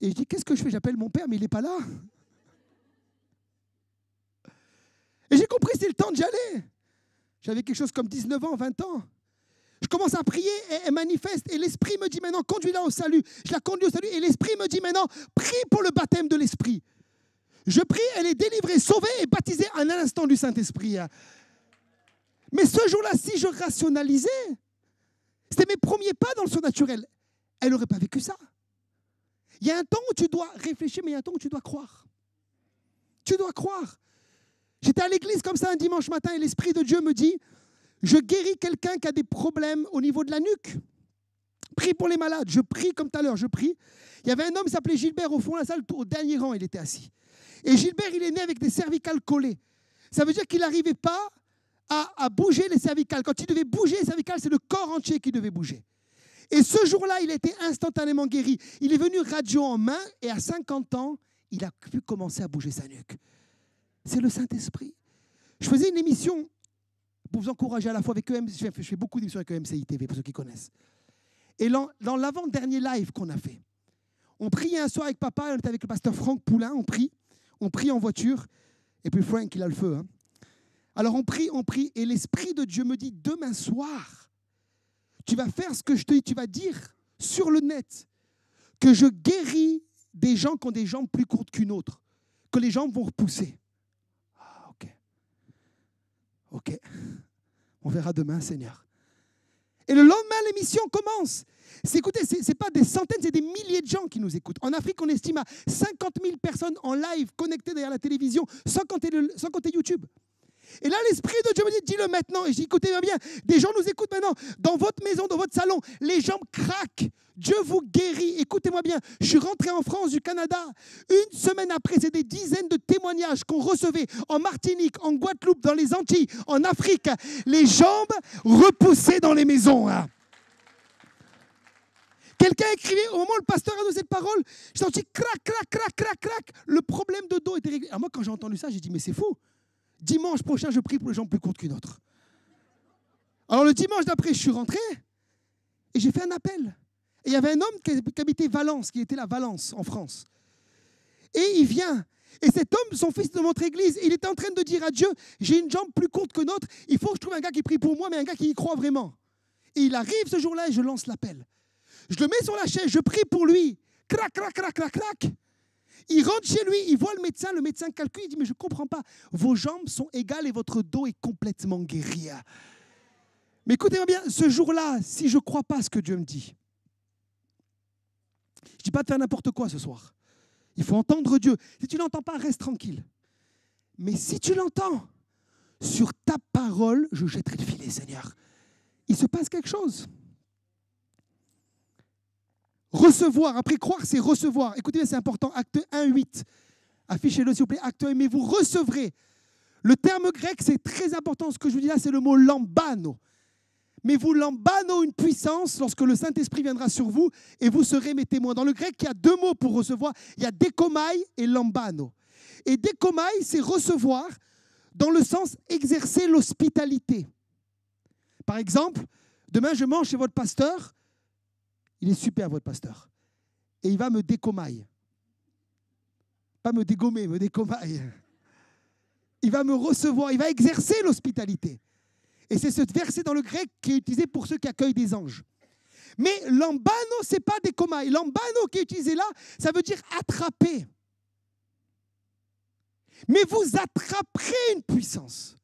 Et je dis, qu'est-ce que je fais? J'appelle mon père, mais il n'est pas là. Et j'ai compris, c'est le temps d'y aller. J'avais quelque chose comme 19 ans, 20 ans. Je commence à prier et elle manifeste. Et l'Esprit me dit maintenant, conduis-la au salut. Je la conduis au salut. Et l'Esprit me dit maintenant, prie pour le baptême de l'Esprit. Je prie, elle est délivrée, sauvée et baptisée en un instant du Saint-Esprit. Mais ce jour-là, si je rationalisais, c'était mes premiers pas dans le surnaturel. Elle n'aurait pas vécu ça. Il y a un temps où tu dois réfléchir, mais il y a un temps où tu dois croire. Tu dois croire. J'étais à l'église comme ça un dimanche matin et l'Esprit de Dieu me dit, je guéris quelqu'un qui a des problèmes au niveau de la nuque. Prie pour les malades. Je prie comme tout à l'heure, je prie. Il y avait un homme qui s'appelait Gilbert au fond de la salle, au dernier rang, il était assis. Et Gilbert, il est né avec des cervicales collées. Ça veut dire qu'il n'arrivait pas à bouger les cervicales. Quand il devait bouger les cervicales, c'est le corps entier qui devait bouger. Et ce jour-là, il a été instantanément guéri. Il est venu radio en main et à 50 ans, il a pu commencer à bouger sa nuque. C'est le Saint-Esprit. Je faisais une émission pour vous encourager à la fois avec EMC. Je fais beaucoup d'émissions avec EMCI TV, pour ceux qui connaissent. Et dans l'avant-dernier live qu'on a fait, on priait un soir avec papa, on était avec le pasteur Franck Poulain, on prie en voiture. Et puis Franck, il a le feu. Hein. Alors on prie, et l'Esprit de Dieu me dit, demain soir, tu vas faire ce que je te dis, tu vas dire sur le net que je guéris des gens qui ont des jambes plus courtes qu'une autre, que les jambes vont repousser. Ah, ok. On verra demain, Seigneur. Et le lendemain, l'émission commence. Écoutez, ce n'est pas des centaines, c'est des milliers de gens qui nous écoutent. En Afrique, on estime à 50 000 personnes en live connectées derrière la télévision, sans compter YouTube. Et là, l'Esprit de Dieu me dit, dis-le maintenant. Et je dis, écoutez-moi bien, des gens nous écoutent maintenant, dans votre maison, dans votre salon, les jambes craquent. Dieu vous guérit. Écoutez-moi bien, je suis rentré en France du Canada. Une semaine après, c'est des dizaines de témoignages qu'on recevait en Martinique, en Guadeloupe, dans les Antilles, en Afrique. Les jambes repoussées dans les maisons. Hein. Quelqu'un écrivait, au moment où le pasteur a donné cette parole, j'ai senti crac, crac, crac, crac, crac. Le problème de dos était réglé. Alors moi, quand j'ai entendu ça, j'ai dit, mais c'est fou. Dimanche prochain, je prie pour les jambes plus courtes qu'une autre. Alors le dimanche d'après, je suis rentré et j'ai fait un appel. Et il y avait un homme qui habitait Valence, qui était la Valence en France. Et il vient. Et cet homme, son fils de notre église, il était en train de dire à Dieu, j'ai une jambe plus courte que l'autre, il faut que je trouve un gars qui prie pour moi, mais un gars qui y croit vraiment. Et il arrive ce jour-là et je lance l'appel. Je le mets sur la chaise, je prie pour lui. Crac, crac, crac, crac, crac. Il rentre chez lui, il voit le médecin calcule, il dit, mais je ne comprends pas, vos jambes sont égales et votre dos est complètement guéri. Mais écoutez-moi bien, ce jour-là, si je ne crois pas à ce que Dieu me dit, je ne dis pas de faire n'importe quoi ce soir. Il faut entendre Dieu. Si tu ne l'entends pas, reste tranquille. Mais si tu l'entends, sur ta parole, je jetterai le filet, Seigneur. il se passe quelque chose. Recevoir, après croire, c'est recevoir. Écoutez, c'est important, Acte 1, 8. Affichez-le s'il vous plaît, Acte 1, mais vous recevrez. Le terme grec, c'est très important. Ce que je vous dis là, c'est le mot lambano. Mais vous lambano une puissance lorsque le Saint-Esprit viendra sur vous et vous serez mes témoins. Dans le grec, il y a deux mots pour recevoir. Il y a dékomai et lambano. Et dékomai, c'est recevoir dans le sens exercer l'hospitalité. Par exemple, demain, je mange chez votre pasteur. Il est super, votre pasteur. Et il va me dékomai. Pas me dégommer, me dékomai. Il va me recevoir, il va exercer l'hospitalité. Et c'est ce verset dans le grec qui est utilisé pour ceux qui accueillent des anges. Mais lambano, ce n'est pas dékomai. Lambano qui est utilisé là, ça veut dire attraper. Mais vous attraperez une puissance.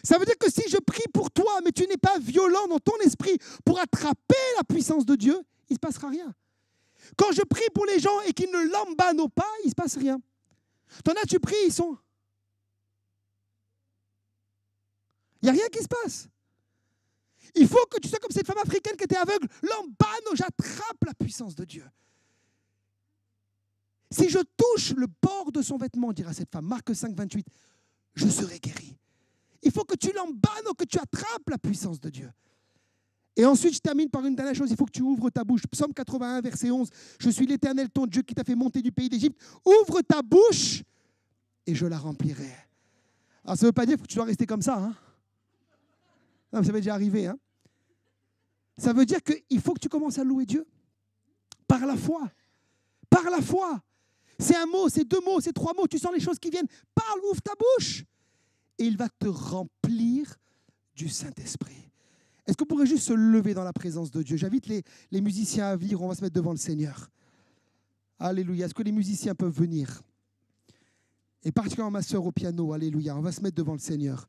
Ça veut dire que si je prie pour toi, mais tu n'es pas violent dans ton esprit pour attraper la puissance de Dieu, il ne se passera rien. Quand je prie pour les gens et qu'ils ne lambano pas, il ne se passe rien. T'en as, tu pries, ils sont... Il n'y a rien qui se passe. Il faut que tu sois comme cette femme africaine qui était aveugle. Lambano, j'attrape la puissance de Dieu. Si je touche le bord de son vêtement, dira cette femme, Marc 5, 28, je serai guéri. Il faut que tu lambano, que tu attrapes la puissance de Dieu. Et ensuite, je termine par une dernière chose, il faut que tu ouvres ta bouche. Psaume 81, verset 11, je suis l'Éternel, ton Dieu, qui t'a fait monter du pays d'Égypte. Ouvre ta bouche et je la remplirai. Alors, ça ne veut pas dire que tu dois rester comme ça. Hein? Non, mais ça m'est déjà arrivé. Hein? Ça veut dire qu'il faut que tu commences à louer Dieu par la foi. Par la foi. C'est un mot, c'est deux mots, c'est trois mots. Tu sens les choses qui viennent. Parle, ouvre ta bouche. Et il va te remplir du Saint-Esprit. Est-ce qu'on pourrait juste se lever dans la présence de Dieu? J'invite les musiciens à venir, on va se mettre devant le Seigneur. Alléluia. Est-ce que les musiciens peuvent venir? Et particulièrement ma sœur au piano, alléluia. On va se mettre devant le Seigneur.